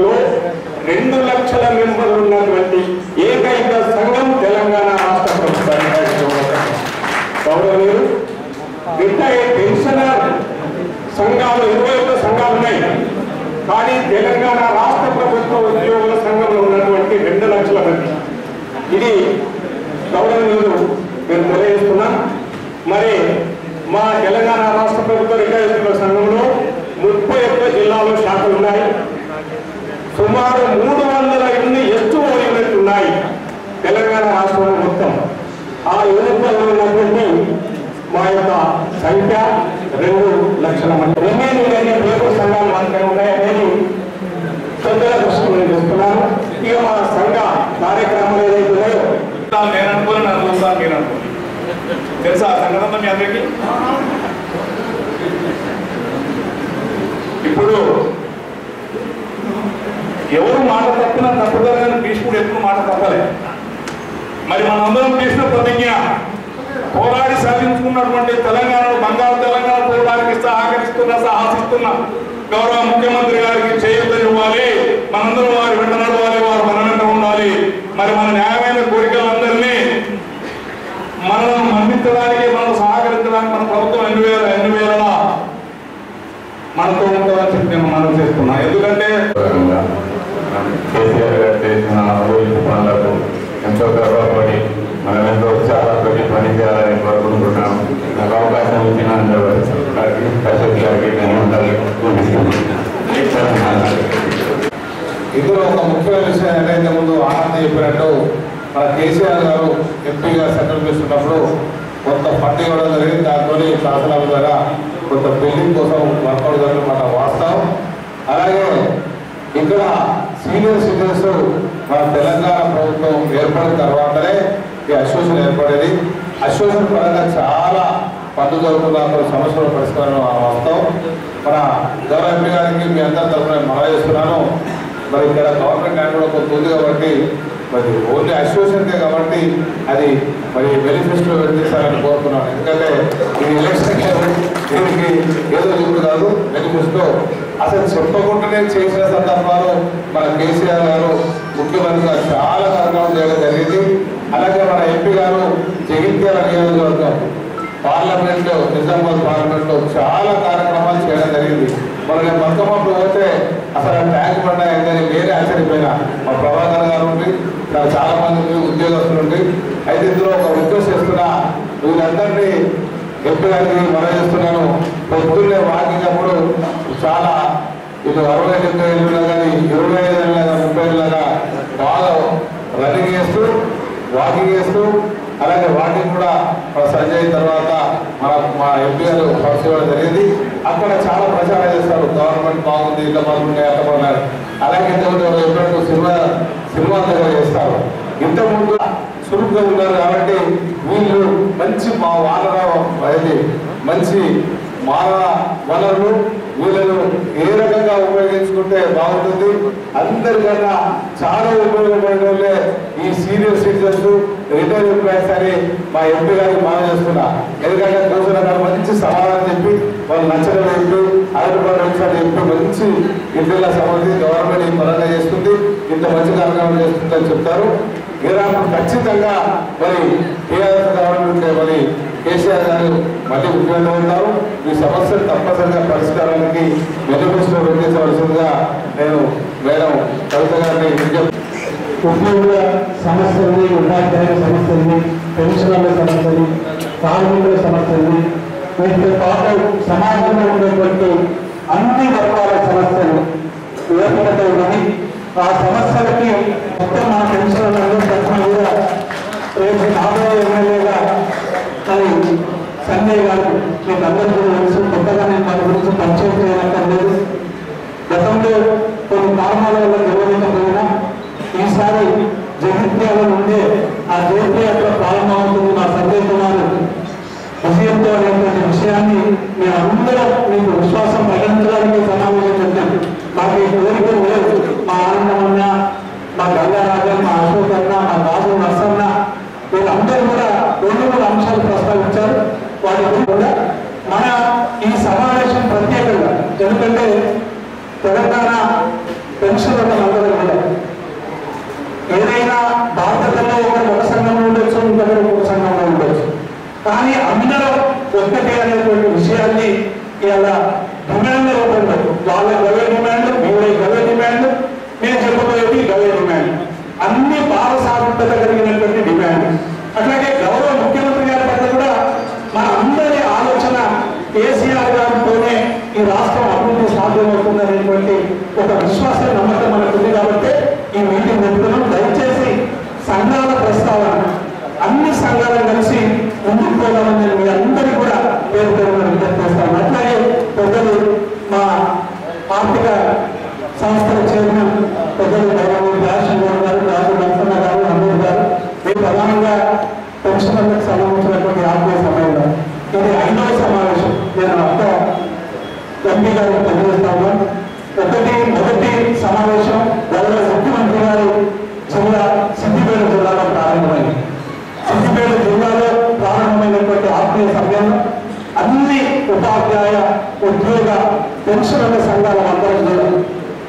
రాష్ట్రంలో 2 లక్షల మెంబర్లు ఉన్నటువంటి ఏకైక సంఘం తెలంగాణ రాష్ట్ర ప్రభుత్వం. గౌరవనీయులు, రిటైర్డ్ పెన్షనర్ సంఘాలు 21 సంఘాలు ఉన్నాయి. కానీ తెలంగాణ రాష్ట్ర ప్రభుత్వ ఉద్యోగుల సంఘంలో ఉన్నటువంటి 2 లక్షల మంది. ఇది గౌరవనీయులు నేను తెలియజేస్తున్నా. మరి మా తెలంగాణ రాష్ట్ర ప్రభుత్వ రిటైర్డ్ సంఘంలో 31 జిల్లాలో శాఖలు ఉన్నాయి. సుమారు 300 ఎస్టు యూనిట్లు ఉన్నాయి తెలంగాణ రాష్ట్రంలో మొత్తం. ఆ యూనిట్లలో ఉన్నటువంటి మా యొక్క సంఖ్య 2 లక్షల మంది. రిమైనింగ్ లేబర్ సంఘాలు మాత్రమే ఉన్నాయనేది పెద్దల దృష్టి నేను చూస్తున్నాను. ఇక మా సంఘ కార్యక్రమాలు ఏదైతే ఉన్నాయో నేను అనుకోని నన్ను చూస్తాను మీరు అనుకో తెలుసా సంఘటన మీ అందరికీ. ఇప్పుడు ఎవరు మాట తప్పినా తప్పుతారు కానీ భీష్ముడు ఎప్పుడు మాట తప్పలే. మరి మనందరం చేసిన ప్రతిజ్ఞ పోరాడి సాధించుకున్నటువంటి తెలంగాణను బంగారు తెలంగాణ పోరాటానికి సాహసిస్తున్న గౌరవ ముఖ్యమంత్రి గారికి చేయూతనివ్వాలి. మనందరం వారి వెంట నడవాలి, వారు మన వెంట ఉండాలి. మరి మన న్యాయమైన కోరికలందరినీ మనల్ని మన్నించడానికి, మనం సహకరించడానికి మన ప్రభుత్వం ఎన్ని వేళలా మనతో ఉంటుందని చెప్పి నేను మనం చేస్తున్నా. ఎందుకంటే కేసీఆర్ గారు చేసిన అభివృద్ధి పనులకు ఎంతో గర్వపడి మనం ఎంతో ఉత్సాహంతో పని చేయాలని కోరుకుంటున్నాం. నాకు అవకాశం ఇచ్చిన అశోక్ గారికి ధన్యవాదాలు. ఇందులో ఒక ముఖ్యమైన విషయం ఏంటంటే ముందు ఆనంద్ చెప్పినట్టు మన కేసీఆర్ గారు ఎంపీగా సెంట్రల్ చేస్తున్నప్పుడు కొంత ఫండ్ ఇవ్వడం జరిగింది. దాంతో శాసనాల ద్వారా కొంత బిల్డింగ్ కోసం వర్కౌట్ జరుగుతున్న వాస్తవం. అలాగే ఇక్కడ సీనియర్ సిటిజన్స్ మన తెలంగాణ ప్రభుత్వం ఏర్పడిన తర్వాతనే ఈ అసోసియేషన్ ఏర్పడేది. అసోసియేషన్ పరంగా చాలా పనులు జరుగుతున్న సమస్యల పరిష్కారం వాస్తవం. మన గౌరవ ఎంపీ గారికి మీ అందరి తరఫున మనవి చేస్తున్నాను. మరి ఇక్కడ గవర్నమెంట్ ల్యాండ్ కూడా కొంత ఉంది కాబట్టి మరి ఓన్లీ అసోసియేషన్కే కాబట్టి అది మరి మేనిఫెస్టో పెట్టేస్తారని కోరుతున్నాను. ఎందుకంటే ఈ ఎలక్షన్ దీనికి ఏదో ఇప్పుడు కాదు, మేనిఫెస్టో అసలు చెప్పకుండానే చేసిన సందర్భాలు మన కేసీఆర్ గారు ముఖ్యమంత్రి గారు చాలా కార్యక్రమం చేయడం జరిగింది. అలాగే మన ఎంపీ గారు జగిత్యాల నియోజకవర్గం పార్లమెంట్లో, నిజామాబాద్ పార్లమెంట్లో చాలా కార్యక్రమాలు చేయడం జరిగింది. మనం నేను బతుకమ్మప్పుడు పోతే అసలు ట్యాంక్ బండ ఏంటని వేరే ఆశ్చర్యపోయినా. మా ప్రభాకర్ గారు ఉండి నాకు చాలా మంది ఉద్యోగస్తులు ఉండి. అయితే ఇందులో ఒక రిక్వెస్ట్ చేస్తున్నా, వీళ్ళందరినీ ఎంపీ గారికి మనం చేస్తున్నాను. పొద్దున్నే వాకింగ్ అప్పుడు చాలా ఇది 60-70 ఏళ్ళుగా కానీ 25 ఏళ్ళగా 30 ఏళ్ళగా బాగా రన్నింగ్ చేస్తూ వాకింగ్ చేస్తూ అలాగే వాకింగ్ కూడా సంజయ్ తర్వాత మా ఎంపీ గారు పరిశీలన జరిగింది. అక్కడ చాలా ప్రచారం చేస్తారు, గవర్నమెంట్ బాగుంది, ఇట్లా బాగున్నాయి అట్లా బాగున్నాయి. అలాగే ఇంతకుముందు ఎప్పుడైనా సినిమా దగ్గర చేస్తారు. ఇంతకుముందు చురుగ్గా ఉన్నారు కాబట్టి వీళ్ళు మంచి మంచి మానవ వనరులు వీళ్ళను ఏ రకంగా ఉపయోగించుకుంటే బాగుంటుంది. అందరికన్నా చాలా ఉపయోగపడిన వాళ్ళే ఈ సీనియర్ సిటిజన్స్, రిటైర్డ్ ఎంప్లాయీస్ అని మా ఎంపీ గారికి మనం చేస్తున్నా. ఎందుకంటే కూర్చున్న మంచి సమాధానం చెప్పి వాళ్ళు నచ్చడం చెప్పి అరటిపడి వచ్చాడు చెప్పి మంచి ఇంటిలో సంబంధించి గవర్నమెంట్ ఈ పరంగా చేస్తుంది, ఇంత మంచి కార్యక్రమం చేస్తుందని చెప్తారు. ఈరోజు ఖచ్చితంగా మరి టీఆర్ఎస్ గవర్నమెంట్ మరి కేసీఆర్ గారు మళ్ళీ ముఖ్యంగా ఉంటారు. ఈ సమస్యలు తప్పనిసరిగా పరిష్కారానికి మేనిఫెస్టో పెట్టించవలసిందిగా నేను మేడం కవిత గారిని ఉద్యోగుల సమస్యల్ని, ఉపాధ్యాయుల సమస్యల్ని, పెన్షనర్ల సమస్యలు, కార్మికుల సమస్యల్ని, వీటితో పాటు సమాజంలో ఉండేటువంటి అన్ని వర్గాల సమస్యలు ఏర్పడుతూ ఉన్నది. ఆ సమస్యలకి మొత్తం మన పెన్షనర్లందరూ తరఫున కూడా రేపు రాబోయే ఎమ్మెల్యేగా మరి సంజయ్ గారు మీకు అందరికీ తెలుసు. కొత్తగా నేను వారి గురించి పరిచయం చేయనక్కర్లేదు. గతంలో కొన్ని కారణాల వల్ల నిర్వహించకపోయినా ఈసారి జగిత్యాల నుండే ఆ జగిత్యాల ప్రారంభమవుతుంది. మా సంజయ్ కుమార్ విజయంతో అనేటువంటి విషయాన్ని మేము అందరం మీకు విశ్వాసం ప్రకటించడానికి సమావేశం చేద్దాం. మాకు ఈ కోరిక లేదు. మా ఆనందమన్న, మా గంగారాజన్, మా అశోక్ అన్న, మా బాబు నర్సన్న వీళ్ళందరూ కూడా 2-3 అంశాలు ప్రస్తావించారు. వాటి కూడా మన ఈ సమావేశం ప్రత్యేకంగా, ఎందుకంటే తెలంగాణ పెన్షన్ విషయాన్ని ఇలా డిమాండ్ రూపంలో వాళ్ళ గవే డిమాండ్, వీళ్ళ గవే డిమాండ్, నేను చెప్పబోయేది గవే డిమాండ్, అన్ని భావ సారూప్యత కలిగినటువంటి డిమాండ్. అట్లాగే గౌరవ ముఖ్యమంత్రి గారి పట్ల కూడా మన అందరి ఆలోచన కేసీఆర్ గారితోనే ఈ రాష్ట్రం అభివృద్ధి సాధ్యమవుతుందనేటువంటి ఒక విశ్వాస నమ్మకం మనకుంది కాబట్టి ఈ మీటింగ్ జరుపుతున్నాం. దయచేసి సంఘాల ప్రస్తావన అన్ని సంఘాలను కలిసి ముందుకు పోవాలని నేను మీ అందరికీ కూడా పేరు పేరున విజ్ఞప్తి చేస్తాను. అట్లాగే పెద్దలు మా ఆర్థిక సంస్థల చైర్మన్ పెద్దలు రాజశేఖర్ గారు, రాజు నరసన్న గారు, అమీర్ గారు, మీరు ప్రధానంగా పెన్షన్లకు సంబంధించినటువంటి ఆత్మీయ సమయంలో ఇది 5వ సమావేశం. నేను అంత ఎంపీ గారికి తెలియజేస్తాను. మొదటి సమావేశం గౌరవ ముఖ్యమంత్రి గారు సిద్దిపేట జిల్లాలో ప్రారంభమైంది. సిద్దిపేట జిల్లాలో ప్రారంభమైనటువంటి ఆత్మీయ సమయంలో అన్ని ఉపాధ్యాయ, ఉద్యోగ, పెన్షన్ల సంఘాల అందరం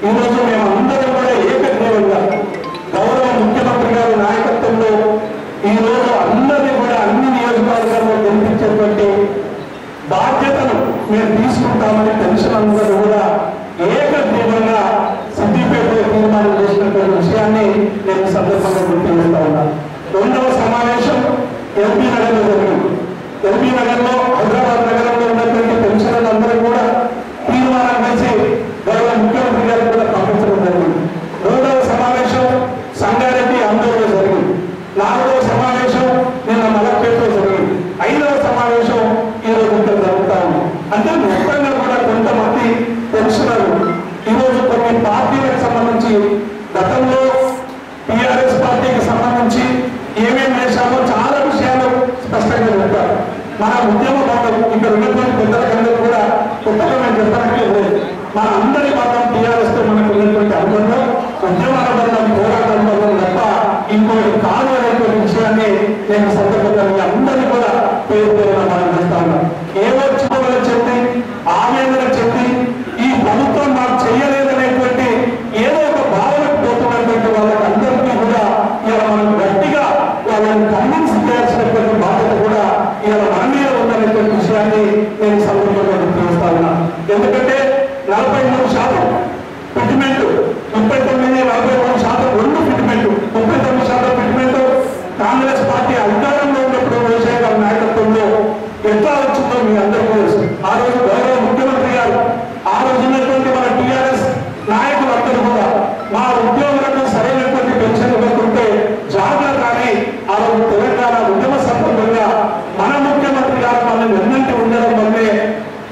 ఈరోజు మేము అందరం కూడా ఏకగ్రీవంగా గౌరవ ముఖ్యమంత్రి గారి నాయకత్వంలో ఈరోజు అందరినీ కూడా అన్ని నియోజకవర్గాల్లో గెలిపించేటువంటి బాధ్యతను మేము తీసుకుంటామని పెన్షన్ అందరూ కూడా ఏకగ్రీవంగా సిద్దిపేటలో తీర్మానం చేసినటువంటి విషయాన్ని నేను సందర్భంగా గుర్తు చేస్తా ఉన్నాను. 2వ సమావేశం ఎల్బీ నగర్లో జరిగింది. ఎల్బీ నగర్లో, హైదరాబాద్ నగరంలో ఉన్నటువంటి పెన్షన్లందరూ కూడా తీర్మానం చేసి గౌరవ ముఖ్యమంత్రి గారికి కూడా పంపించడం జరిగింది. 3వ సమావేశం సంగారెడ్డి ఆందోళన జరిగింది. 4వ సమావేశం నిన్న మలక్పేటలో జరిగింది. 5వ సమావేశం ఈరోజు ఇక్కడ జరుగుతా ఉంది. అంటే మొత్తంగా కూడా కొంతమంది పెన్షనర్లు ఈరోజు కొన్ని పార్టీలకు సంబంధించి గతంలో టీఆర్ఎస్ పార్టీకి సంబంధించి ఏమేమి చేశామో చాలా విషయాలు స్పష్టంగా చెప్పారు. మన ఉద్యమ భాగం ఇక్కడ ఉన్నటువంటి పెద్దలకందరూ కూడా కొత్తగా మేము చెప్పడానికి మన అందరి భాగం టీఆర్ఎస్ తో మనకు ఉన్నటువంటి అనుబంధం, ఉద్యమ అనుబంధం, పోరాట అనుబంధం తప్ప ఇంకోటి కాదు అనేటువంటి విషయాన్ని నేను సందర్భంగా మీ అందరినీ కూడా పేరు పేరున మనం చేస్తా ఉన్నాం. ఏవో చిన్నలు చెప్పి ఆవేదన చెప్పి ఈ ప్రభుత్వం మాకు చెయ్యలేదనేటువంటి ఏదో ఒక భావనకు పోతున్నటువంటి వాళ్ళకి అందరికీ కూడా ఇలా మనం గట్టిగా వాళ్ళని కన్విన్స్ చేయాల్సినటువంటి బాధ్యత కూడా ఇలా మన మీద ఉందనేటువంటి విషయాన్ని నేను సందర్భంగా గుర్తు చేస్తా ఉన్నాను. ఎందుకంటే 43% fitment, 39, 43% 2 fitment, 39% fitment Congress party అధికారంలో ఉన్నప్పుడు వ్యవసాయ గారి నాయకత్వంలో ఎట్లా వచ్చిందో మీ అందరికీ తెలుసు. ఆ రోజు గౌరవ ముఖ్యమంత్రి గారు, ఆ రోజు ఉన్నటువంటి మన టీఆర్ఎస్ నాయకులందరూ కూడా మా ఉద్యోగులకు సరైనటువంటి పెన్షన్ ఇవ్వకుంటే జాగ్రత్త అని ఆ రోజు తెలంగాణ ఉద్యమ సందర్భంగా మన ముఖ్యమంత్రి గారు మనల్ని వెన్నంటి ఉండడం వల్లే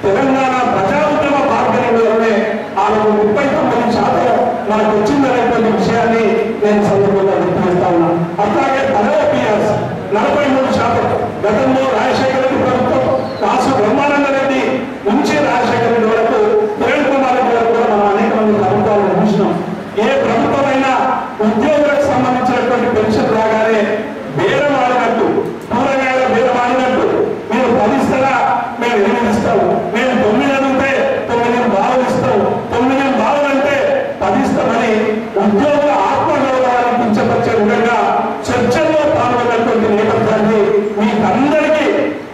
తెలంగాణ ప్రజా ఉద్యమ మార్గంలో వల్లే ఆ రోజు 39% మనకు వచ్చిందనేటువంటి విషయాన్ని నేను సందర్భంగా గుర్తు చేస్తా ఉన్నాను. అట్లాగే 10వ పిఆర్స్ 43%. గతంలో రాజశేఖర రెడ్డి ప్రభుత్వం కాసు బ్రహ్మానంద రెడ్డి నుంచి రాజశేఖర రెడ్డి వరకు కిరణ్ కుమార్ రెడ్డి వరకు కూడా మనం అనేక మంది ప్రభుత్వాలను చూసినాం. ఏ ప్రభుత్వమైనా ఉద్యోగులకు సంబంధించినటువంటి పెన్షన్ రాగానే బేరం ఆడినట్టు, కూరగాయల బేరం ఆడినట్టు మీరు 10 ఇస్తారా, మేము 8 ఇస్తాము, మేము 9 అడిగితే 9 బావులు ఇస్తాము, 9 బావులు అంటే 10 ఇస్తామని ఉద్యోగుల ఆత్మగౌరవాన్ని కించపరిచే విధంగా చర్చల్లో పాల్గొన్నటువంటి నేపథ్యాన్ని మీకందరికీ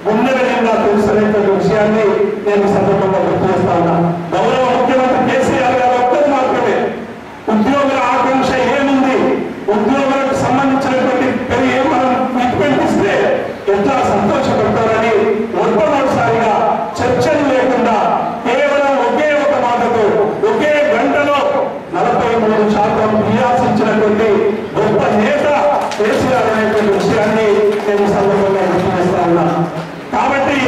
గుండెగా తెలుసనేటువంటి విషయాన్ని నేను సందర్భంగా గుర్తు చేస్తా ఉన్నా. గౌరవ ముఖ్యమంత్రి కేసీఆర్ గారు ఒక్కరు మాత్రమే ఉద్యోగుల ఆకాంక్ష ఏముంది, ఉద్యోగులకు సంబంధించినటువంటి మనం ట్రీట్మెంట్ ఇస్తే ఎట్లా సంతోషపడతారని మొట్టమొదటిసారిగా చర్చలు లేకుండా కేవలం ఒకే ఒక మాటతో ఒకే గంటలో 43% ప్రయాసించినటువంటి గొప్ప నేత కేసీఆర్ అనేటువంటి విషయాన్ని నేను సందర్భంగా గుర్తు చేస్తా ఉన్నాను. కాబట్టి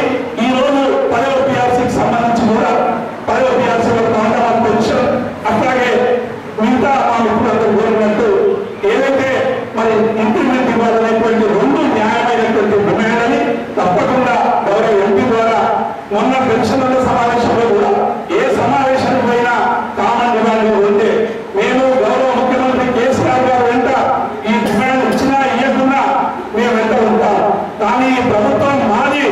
ఈ రోజు 10వ పిఆర్సీకి సంబంధించి కూడా 10వ పిఆర్సీలో కాంట్రాక్ట్ పెన్షన్ అట్లాగే మిగతా మా మిత్రులందరూ కోరినట్టు ఏదైతే మరి ఇంక్రిమెంట్ ఇవ్వాలనేటువంటి 2 న్యాయమైనటువంటి డిమాండ్ అని తప్పకుండా గౌరవ ఎంపీ ద్వారా మొన్న పెన్షన్ల సమావేశంలో కూడా ఏ సమావేశానికి పోయినా కామన్ డిమాండ్ ఉంటే మేము గౌరవ ముఖ్యమంత్రి కేసీఆర్ గారు వెంట ఈ డిమాండ్ ఇచ్చినా ఇవ్వకున్నా మేము వెంట ఉంటాం. కానీ ఈ ప్రభుత్వం మాది,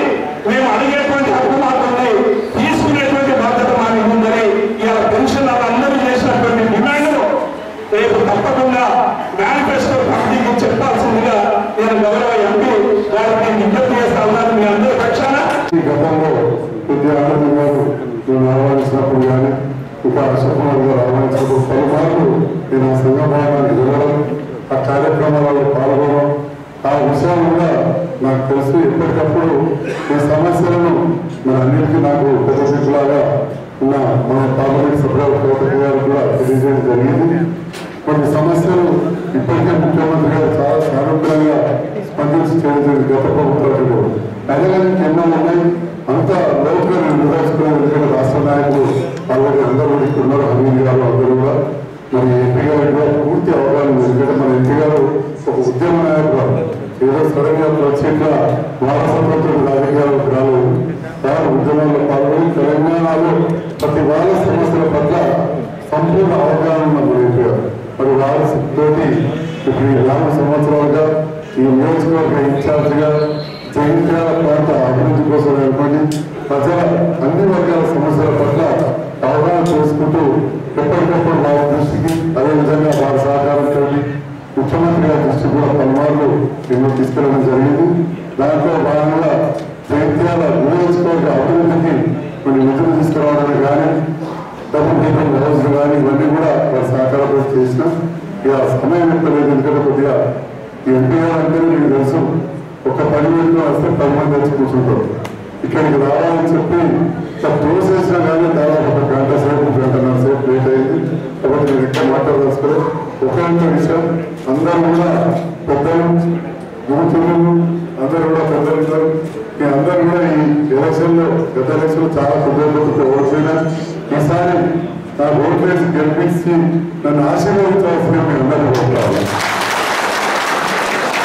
మేము అడిగేటువంటి హక్కు మాత్రమే, తీసుకునేటువంటి బాధ్యత మాది ఉందని ఇలా పెన్షన్ అందరూ చేసినటువంటి డిమాండ్ను రేపు తప్పకుండా మేనిఫెస్టో కమిటీకి చెప్పాల్సిందిగా నేను గౌరవ ఎంపీ గారికి విజ్ఞప్తి చేస్తా ఉన్నాను. మీ అందరి పక్షాన గతంలో కొద్దిగా నేను ఆహ్వానించినప్పుడు కానీ ఇంకా అశోక్ కుమార్ గారు ఆహ్వానించినప్పుడు పలుమార్లు నేను ఆ సంఘ భవనానికి వెళ్ళడం, ఆ కార్యక్రమాలలో పాల్గొనడం, ఆ విషయాలు కూడా నాకు తెలుసు. ఎప్పటికప్పుడు ఈ సమస్యలను మన అన్నిటికీ నాకు పెద్దలాగా ఉన్న మన పార్లమెంట్ సభ్యులు కోటకి గారు కూడా తెలియజేయడం జరిగింది. కొన్ని సమస్యలు ఇప్పటికే ముఖ్యమంత్రి గారు చాలా సానుకూలంగా స్పందించి చేయడం గత ప్రభుత్వాలు అయినా కానీ ఎన్నో ఉన్నాయి. అంత లోతుగా నేను నిర్వహించుకునే ఎందుకంటే రాష్ట్ర నాయకులు ఆల్రెడీ అందరూ ఇక్కడ ఉన్నారు, హమీద్ గారు అందరూ కూడా. మరి ఎంపీ గారికి కూడా పూర్తి అవగాహన ఉంది. ఎందుకంటే మన ఎంపీ గారు ఒక ఉద్యమ నాయకుడు, ఏదో సడన్గా వచ్చేట్లా వారసత్వంతో రాజకీయాలకు రాలేదు. వారు ఉద్యమంలో పాల్గొని తెలంగాణలో ప్రతి వాళ్ళ సమస్యల పట్ల సంపూర్ణ అవగాహన ఉన్న మన ఎంపీ గారు. మరి వారసతోటి ఇప్పుడు ఈ 4 సంవత్సరాలుగా ఈ నియోజకవర్గ ఇన్ఛార్జిగా జగిత్యాల ప్రాంత అభివృద్ధి కోసం ఏర్పడి ప్రజల అన్ని వర్గాల సమస్యల పట్ల అవగాహన చేసుకుంటూ ఎప్పటికప్పుడు వారి దృష్టికి, అదేవిధంగా వారి సహకారంతో ముఖ్యమంత్రి గారి దృష్టికి కూడా పలుమార్లు ఎన్నో తీసుకెళ్ళడం జరిగింది. దాంట్లో భాగంగా జగిత్యాల నియోజకవర్గ అభివృద్ధికి కొన్ని నిధులు తీసుకురావడానికి కానీ, డబ్బు దీపం రోజులు కానీ ఇవన్నీ కూడా వారి సహకారంతో చేసినాం. ఇక సమయం ఎక్కలేదు. ఎందుకంటే కొద్దిగా ఈ ఎంపీ గారు అంటే మీకు తెలుసు, ఒక 10 మినిట్లు వస్తే 10 మంది వచ్చి కూర్చుంటారు. ఇక్కడికి రావాలని చెప్పి ప్రోసేసినా కానీ దాదాపు ఒక గంట సేపు, గంటన్నర సేపు లేట్ అయింది. కాబట్టి నేను ఎక్కడ మాట్లాడదలుచుకోలేదు. ఒకే విషయం, అందరూ కూడా పెద్దలు, గురుతులు అందరూ కూడా పెద్దలు, మీ అందరూ కూడా ఈ ఎలక్షన్లో గత ఎలక్షన్లో చాలా పెద్దలతో ఓడిపోయినా ఈసారి నా ఓటు వేసి గెలిపించి నన్ను ఆశీర్వదించాల్సిన మీ అందరూ కోరుకోవాలి.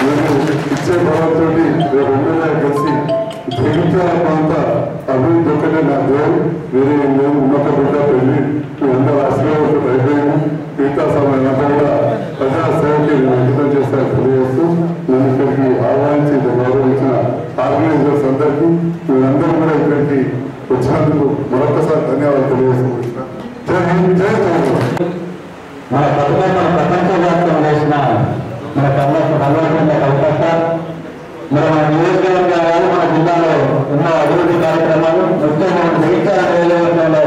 నేను ఇచ్చే భావంతో రేపు ఎమ్మెల్యే కలిసి జగిత్యాల ప్రాంత అభివృద్ధి ఒక్కటే నా దేవుడు, వేరే ఏం లేదు. ఉన్నత బిడ్డ పెళ్లి మీ అందరూ ఆశీర్వాదం అయిపోయింది. మిగతా సమయం అంతా కూడా ప్రజా సేవకి నేను అంకితం చేస్తాను తెలియజేస్తూ నన్ను ఇక్కడికి ఆహ్వానించి గౌరవించిన ఆర్గనైజర్స్ అందరికీ మీరందరూ కూడా ఇక్కడికి వచ్చినందుకు మరొకసారి ధన్యవాదాలు తెలియజేస్తున్నాను. జై హింద్, జై తెలంగాణ. మన పథకాలను ప్రపంచవ్యాప్తం చేసిన మన కల్వకుంట్ల కవిత, మన నియోజకవర్గాలు, మన జిల్లాలో ఉన్న అభివృద్ధి కార్యక్రమాలు మొత్తం మన జగిత్యాల నియోజకవర్గంలో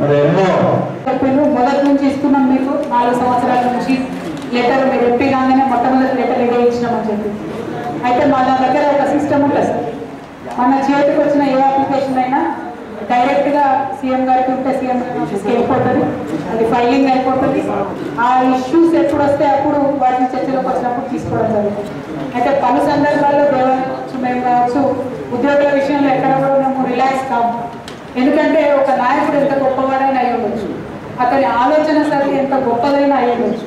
మరి ఎన్నో మొదటి నుంచి ఇస్తున్నాం. మీకు 4 సంవత్సరాల నుంచి లెటర్ మీరు ఎంపీ కాగానే మొట్టమొదటి లెటర్ ఇచ్చినామని చెప్పి. అయితే మన దగ్గర ఒక సిస్టమ్ ఉంటుంది సార్. మన చేతికి వచ్చిన ఏ అప్లికేషన్ అయినా డైరెక్ట్గా సీఎం గారికి ఉంటే సీఎం ఆఫీస్కి వెళ్ళిపోతుంది, అది ఫైలింగ్ అయిపోతుంది. ఆ ఇష్యూస్ ఎప్పుడు వస్తే అప్పుడు వాటిని చర్చలోకి వచ్చినప్పుడు తీసుకోవడం జరుగుతుంది. అయితే పలు సందర్భాల్లో దేవాలయం కావచ్చు, మేము కావచ్చు, ఉద్యోగుల విషయంలో ఎక్కడ కూడా మేము రిలాక్స్ కాము. ఎందుకంటే ఒక నాయకుడు ఎంత గొప్పవాడైనా అయి ఉండొచ్చు, అతని ఆలోచన సరి ఎంత గొప్పదైనా అయి ఉండొచ్చు,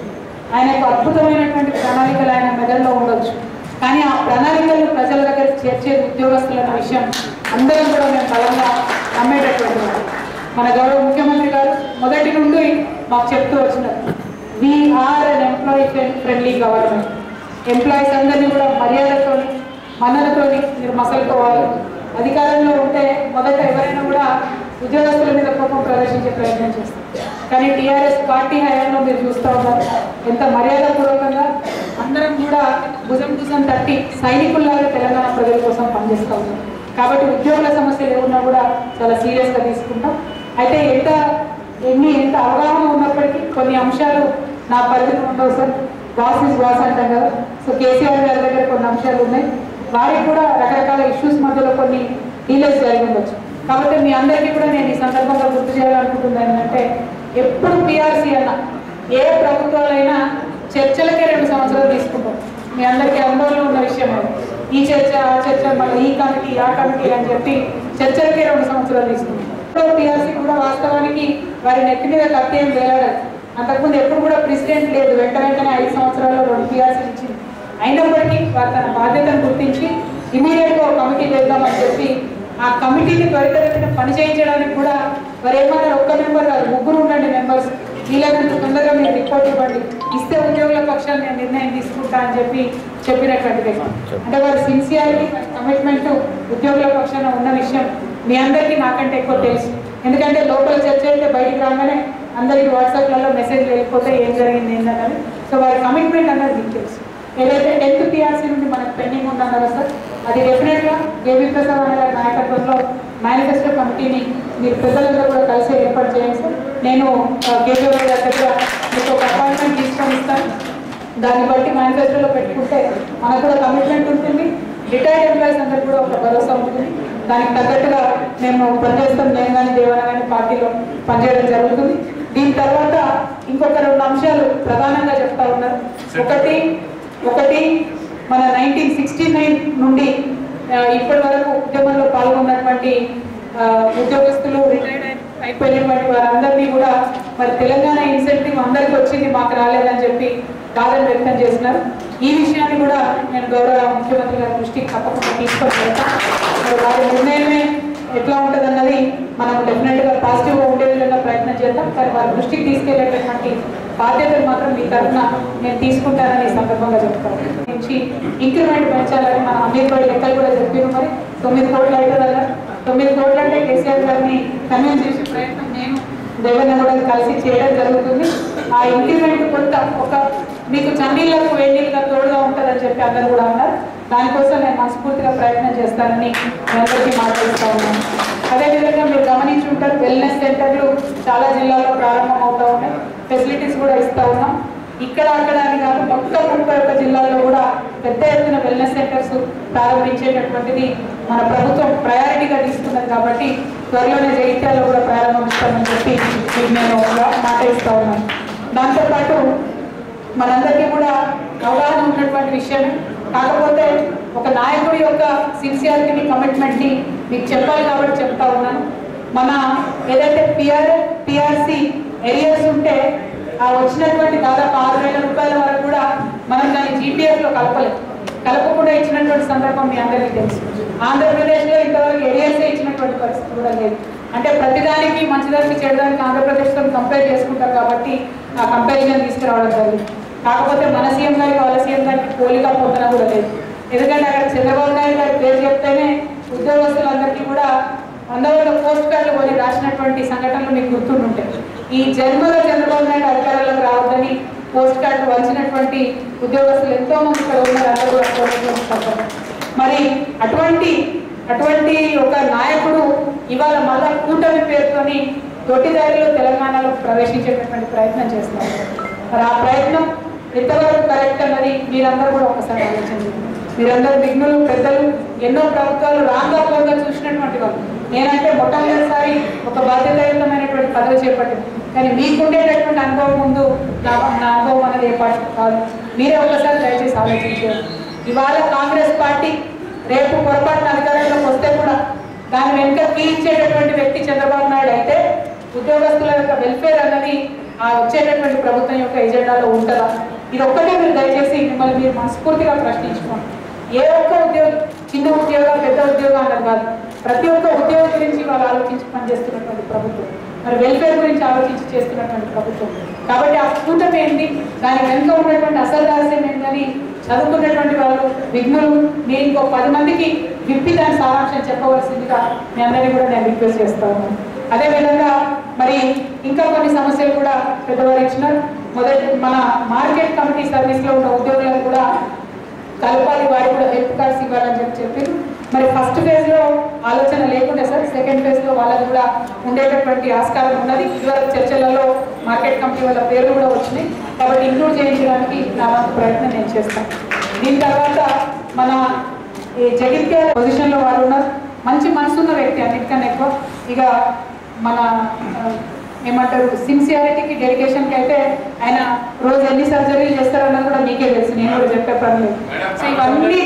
ఆయనకు అద్భుతమైనటువంటి ప్రణాళికలు ఆయన మెదడులో ఉండొచ్చు. కానీ ఆ ప్రణాళికలను ప్రజల దగ్గర చేర్చేది ఉద్యోగస్తులన్న విషయం అందరం కూడా మేము బలంగా నమ్మేటటువంటి వారు. మన గౌరవ ముఖ్యమంత్రి గారు మొదటి నుండి మాకు చెప్తూ వచ్చినారు, we are an employee friendly government. Employees అందరినీ కూడా మర్యాదతో, మనలతో మీరు మసలుకోవాలి. అధికారంలో ఉంటే మొదట ఎవరైనా కూడా ఉద్యోగస్తుల మీద కోపం ప్రదర్శించే ప్రయత్నం చేస్తారు. కానీ టీఆర్ఎస్ పార్టీ హయాంలో మీరు చూస్తూ ఉన్నారు ఎంత మర్యాదపూర్వకంగా అందరం కూడా భుజం తట్టి సైనికుల్లాగా తెలంగాణ ప్రజల కోసం పనిచేస్తూ ఉన్నారు. కాబట్టి ఉద్యోగుల సమస్యలు ఏమున్నా కూడా చాలా సీరియస్గా తీసుకుంటాం. అయితే ఎంత అవగాహన ఉన్నప్పటికీ కొన్ని అంశాలు నా పరిధిలో ఉండవు సార్. బాస్ ఇస్ బాస్ అంటాం కదా. సో కేసీఆర్ గారి దగ్గర కొన్ని అంశాలు ఉన్నాయి, వారికి కూడా రకరకాల ఇష్యూస్ మధ్యలో కొన్ని డీలేస్ జరిగి ఉండొచ్చు. కాబట్టి మీ అందరికీ కూడా నేను ఈ సందర్భంగా గుర్తు చేయాలనుకుంటున్నాను ఏంటంటే, ఎప్పుడు పిఆర్సీ అన్నా ఏ ప్రభుత్వాలైనా చర్చలకే 2 సంవత్సరాలు తీసుకుంటాం. మీ అందరికీ అనుభవంలో ఉన్న విషయం అది. ఈ చర్చ ఆ చర్చ, మళ్ళీ ఈ కమిటీ ఆ కమిటీ అని చెప్పి చర్చలకే 2 సంవత్సరాలు తీసుకుంటాం. పిఆర్సీ కూడా వాస్తవానికి వారి నెత్తి మీద కత్తి ఏం వేలాడదు. అంతకుముందు ఎప్పుడు కూడా ప్రెసిడెంట్ లేదు, వెంటనే 5 సంవత్సరాల్లో 2 పిఆర్సీ ఇచ్చింది. అయినప్పటికీ వారు తన బాధ్యతను గుర్తించి ఇమీడియట్గా ఒక కమిటీ వేద్దామని చెప్పి ఆ కమిటీని త్వరితగతిన పని చేయించడానికి కూడా వారు ఏమన్నా ఒక్క మెంబర్ కాదు, 3 ఉండండి మెంబర్స్, వీళ్ళకంత తొందరగా మీరు రిపోర్ట్ ఇవ్వండి, ఇస్తే ఉద్యోగుల పక్షాన్ని నేను నిర్ణయం తీసుకుంటా అని చెప్పినటువంటి అంటే వారి సిన్సియారిటీ, కమిట్మెంట్ ఉద్యోగుల పక్షాన ఉన్న విషయం మీ అందరికీ నాకంటే ఎక్కువ తెలుసు. ఎందుకంటే లోపల చర్చ అయితే బయటికి రాగానే అందరికీ వాట్సాప్లలో మెసేజ్లు వెళ్ళిపోతే ఏం జరిగింది ఏంటన్నది. సో వారి కమిట్మెంట్ అన్నది మీకు తెలుసు. ఏదైతే 10th PRC నుండి మనకు పెండింగ్ ఉందన్నారో సార్, అది డెఫినెట్గా కేవీ ప్రసాద్ అనే గారి నాయకత్వంలో మేనిఫెస్టో కమిటీని మీరు పెద్దలందరూ కూడా కలిసి ఏర్పాటు చేయండి సార్. నేను కేటీఆర్ గారి దగ్గర మీకు ఒక అపాయింట్మెంట్ తీసుకొని ఇస్తాను. దాన్ని బట్టి మేనిఫెస్టోలో పెట్టుకుంటే మనకు కూడా కమిట్మెంట్ ఉంటుంది, రిటైర్డ్ ఎంప్లాయీస్ అందరికీ కూడా ఒక భరోసా ఉంటుంది. దానికి తగ్గట్టుగా మేము పనిచేస్తాం. నేను కానీ దేవన కానీ పార్టీలో పనిచేయడం జరుగుతుంది. దీని తర్వాత ఇంకొక 2 అంశాలు ప్రధానంగా చెప్తా ఉన్నారు. ఒకటి మన 1969 నుండి ఇప్పటి వరకు ఉద్యమంలో పాల్గొన్నటువంటి ఉద్యోగస్తులు రిటైర్డ్ అయిపోయినటువంటి వారందరినీ కూడా మరి తెలంగాణ ఇన్సెంటివ్ అందరికీ వచ్చింది, మాకు రాలేదని చెప్పి బాధను వ్యక్తం చేస్తున్నారు. ఈ విషయాన్ని కూడా నేను గౌరవ ముఖ్యమంత్రి గారి దృష్టికి తప్పకుండా తీసుకొని వెళ్తాను. మరి వారి నిర్ణయమే ఎట్లా ఉంటుంది అన్నది మనం డెఫినెట్గా పాజిటివ్గా ఉండే విధంగా ప్రయత్నం చేద్దాం. కానీ వారి దృష్టికి తీసుకెళ్లేటటువంటి బాధ్యతలు మాత్రం మీ తరఫున నేను తీసుకుంటానని ఈ సందర్భంగా చెప్తాను. నుంచి ఇంక్రిమెంట్ పెంచాలని మన అమీర్ భాయ్ లెక్కలు కూడా చెప్పారు. మరి 9 కోట్లు అవుతుందా? 9 కోట్లు అంటే కేసీఆర్ గారిని కన్విన్స్ చేసే ప్రయత్నం నేను దేవన్న కూడా కలిసి చేయడం జరుగుతుంది. ఆ ఇంక్రిమెంట్ కొంత ఒక మీకు చన్నీళ్లకు వేడిగా తోడుగా ఉంటుందని చెప్పి అందరూ కూడా అన్నారు. దానికోసం నేను మనస్ఫూర్తిగా ప్రయత్నం చేస్తానని అందరికీ మాట్లాడుతూ ఉన్నాను. అదేవిధంగా మీరు గమనించి ఉంటారు, వెల్నెస్ సెంటర్లు చాలా జిల్లాల్లో ప్రారంభం అవుతూ ఉన్నాయి. ఫెసిలిటీస్ కూడా ఇస్తూ ఉన్నాం. ఇక్కడ అక్కడ అని కాదు, మొత్తం 31 జిల్లాల్లో కూడా పెద్ద ఎత్తున వెల్నెస్ సెంటర్స్ ప్రారంభించేటటువంటిది మన ప్రభుత్వం ప్రయారిటీగా తీసుకున్నది. కాబట్టి త్వరలోనే జగిత్యాలలో కూడా ప్రారంభిస్తామని చెప్పి మీకు నేను మాట ఇస్తా ఉన్నాను. దాంతోపాటు మనందరికీ కూడా అవగాహన ఉన్నటువంటి విషయమే. కాకపోతే ఒక నాయకుడి యొక్క సిన్సియారిటీని, కమిట్మెంట్ని మీకు చెప్పాలి కాబట్టి చెప్తా ఉన్నాను. మన ఏదైతే పిఆర్సి ఏరియాస్ ఉంటే ఆ వచ్చినటువంటి దాదాపు 6,000 రూపాయల వరకు కూడా మనం దాన్ని జీపీఎఫ్లో కలపకుండా ఇచ్చినటువంటి సందర్భం మీ అందరికీ తెలుసు. ఆంధ్రప్రదేశ్లో ఇంతవరకు ఏరియాసే ఇచ్చినటువంటి పరిస్థితి కూడా లేదు. అంటే ప్రతిదానికి మంచిదానికి చెడుదానికి ఆంధ్రప్రదేశ్తో కంపేర్ చేసుకుంటారు కాబట్టి ఆ కంపారిజన్ తీసుకురావడం జరిగింది. కాకపోతే మన సీఎం గారికి వాళ్ళ సీఎం గారికి పోలిక పొందన కూడా లేదు. ఎందుకంటే అక్కడ చంద్రబాబు నాయుడు గారి పేరు చెప్తేనే ఉద్యోగస్తులందరికీ కూడా 100 పోస్ట్ కార్డులు కొని రాసినటువంటి సంఘటనలు మీకు గుర్తుంటుంటాయి. ఈ జన్మలో చంద్రబాబు నాయుడు అధికారంలోకి రావద్దని పోస్ట్ కార్డులు వంచినటువంటి ఉద్యోగస్తులు ఎంతో మంది ఇక్కడ ఉన్నారు. అందరూ మరి అటువంటి ఒక నాయకుడు ఇవాళ మళ్ళా కూటమి పేరుతోని దొడ్డిదారిలో తెలంగాణలో ప్రవేశించేటటువంటి ప్రయత్నం చేస్తారు. మరి ఆ ప్రయత్నం ఎంతవరకు కరెక్ట్ అన్నది మీరందరూ కూడా ఒకసారి ఆలోచించండి. మీరందరూ విఘ్నులు, పెద్దలు, ఎన్నో ప్రభుత్వాలు రాంగా పోగా చూసినటువంటి వాళ్ళు. నేనంటే మొట్టమొదటిసారి ఒక బాధ్యతాయుతమైనటువంటి పదవి చేపట్టింది. కానీ మీకుండేటటువంటి అనుభవం ముందు నా అనుభవం అనేది ఏ పార్టీ కాదు. మీరే ఒకసారి దయచేసి ఆలోచించారు. ఇవాళ కాంగ్రెస్ పార్టీ రేపు పొరపాటున అధికారంలోకి వస్తే కూడా దాని వెనుక కీ ఇచ్చేటటువంటి వ్యక్తి చంద్రబాబు నాయుడు అయితే ఉద్యోగస్తుల యొక్క వెల్ఫేర్ అన్నది ఆ వచ్చేటటువంటి ప్రభుత్వం యొక్క ఎజెండాలో ఉంటుందా? ఇది ఒక్కటే మీరు దయచేసి మిమ్మల్ని మీరు మనస్ఫూర్తిగా ప్రశ్నించుకోండి. ఏ ఒక్క ఉద్యోగం, చిన్న ఉద్యోగం, పెద్ద ఉద్యోగం అన్నది కాదు, ప్రతి ఒక్క ఉద్యోగం గురించి వాళ్ళు ఆలోచించి పనిచేస్తున్నటువంటి ప్రభుత్వం, మరి వెల్ఫేర్ గురించి ఆలోచించి చేస్తున్నటువంటి ప్రభుత్వం. కాబట్టి ఆ కూటమి ఏంటి, దాని వెనుక ఉన్నటువంటి అసలు రహస్యం ఏంటని చదువుకున్నటువంటి వాళ్ళు విఘ్నులు నేను ఇంకో 10 మందికి విప్పి దాని సారాంశం చెప్పవలసిందిగా మీ అందరినీ కూడా నేను రిక్వెస్ట్ చేస్తా ఉన్నాను. అదేవిధంగా మరి ఇంకా కొన్ని సమస్యలు కూడా పెద్దవారు ఇచ్చినారు. మొదటి మన మార్కెట్ కమిటీ సర్వీస్లో ఉన్న ఉద్యోగులను కూడా కలపాలి, వారికి కూడా హెల్త్ కార్డ్స్ ఇవ్వాలని చెప్పారు. మరి ఫస్ట్ ఫేజ్లో ఆలోచన లేకుండా సార్ సెకండ్ ఫేజ్లో వాళ్ళకి కూడా ఉండేటటువంటి ఆస్కారం ఉన్నది. ఇదివరకు చర్చలలో మార్కెట్ కమిటీ వాళ్ళ పేర్లు కూడా వచ్చినాయి. కాబట్టి ఇంక్లూడ్ చేయించడానికి నా వంతు ప్రయత్నం నేను చేస్తాను. దీని తర్వాత మన ఈ జగిత్యాల పొజిషన్లో వారు ఉన్నారు. మంచి మనసున్న వ్యక్తి, అన్నిటికన్నా ఎక్కువ. ఇక మన ఏమంటారు సిన్సియారిటీకి, డెడికేషన్కి అయితే ఆయన రోజు ఎన్ని సర్జరీలు చేస్తారన్నది కూడా మీకే తెలుసు, నేను కూడా చెప్పే పని లేదు. సో ఇవన్నీ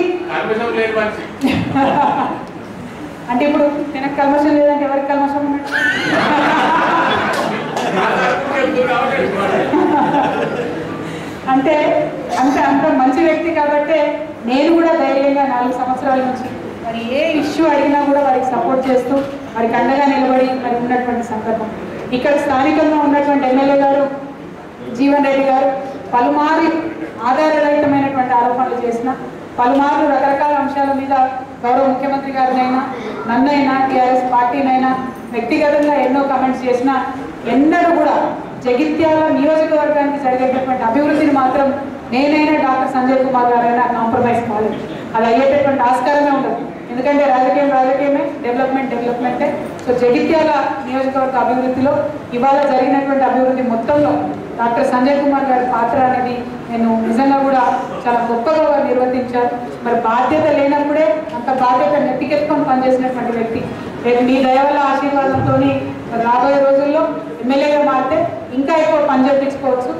అంటే ఇప్పుడు వెనక్కి కల్మషం లేదంటే ఎవరికి కల్మషం ఉన్నట్టు? అంటే అంత మంచి వ్యక్తి కాబట్టి నేను కూడా ధైర్యంగా 4 సంవత్సరాల నుంచి మరి ఏ ఇష్యూ అడిగినా కూడా వారికి సపోర్ట్ చేస్తూ వారికి అండగా నిలబడి మరి ఉన్నటువంటి సందర్భం. ఇక్కడ స్థానికంగా ఉన్నటువంటి ఎమ్మెల్యే గారు జీవన్ రెడ్డి గారు పలుమార్లు ఆధారరహితమైనటువంటి ఆరోపణలు చేసిన, పలుమార్లు రకరకాల అంశాల మీద గౌరవ ముఖ్యమంత్రి గారినైనా, నన్నైనా, టీఆర్ఎస్ పార్టీనైనా వ్యక్తిగతంగా ఎన్నో కమెంట్స్ చేసినా ఎన్నడూ కూడా జగిత్యాల నియోజకవర్గానికి జరిగేటటువంటి అభివృద్ధిని మాత్రం నేనైనా డాక్టర్ సంజయ్ కుమార్ గారైనా కాంప్రమైజ్ కాలేదు. అది అయ్యేటటువంటి ఆస్కారమే ఉండదు. ఎందుకంటే రాజకీయమే, డెవలప్మెంటే. సో జగిత్యాల నియోజకవర్గ అభివృద్ధిలో ఇవాళ జరిగినటువంటి అభివృద్ధి మొత్తంలో డాక్టర్ సంజయ్ కుమార్ గారి పాత్ర అనేది నేను నిజంగా కూడా చాలా గొప్పగా నిర్వర్తించారు. మరి బాధ్యత లేనప్పుడే అంత బాధ్యత నెత్తికెత్తుకొని పనిచేసినటువంటి వ్యక్తి. రేపు మీ దయ వల్ల ఆశీర్వాదంతో రాబోయే రోజుల్లో ఎమ్మెల్యేగా మారితే ఇంకా ఎక్కువ పని చేయించుకోవచ్చు.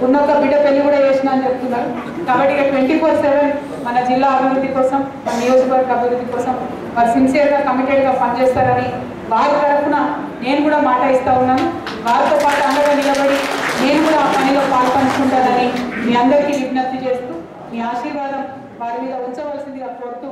ఉన్నొక్క బిడ్డ పెళ్లి కూడా చేసిన అని చెప్తున్నారు. కాబట్టి 24/7 మన జిల్లా అభివృద్ధి కోసం, మన నియోజకవర్గ అభివృద్ధి కోసం వారు సిన్సియర్గా కమిటెడ్గా పనిచేస్తారని వారి తరఫున నేను కూడా మాట ఇస్తా ఉన్నాను. వారితో పాటు అండగా నిలబడి నేను కూడా ఆ పనిలో పాల్పంచుకుంటానని మీ అందరికీ విజ్ఞప్తి చేస్తూ మీ ఆశీర్వాదం వారి మీద ఉంచవలసిందిగా కోరుతూ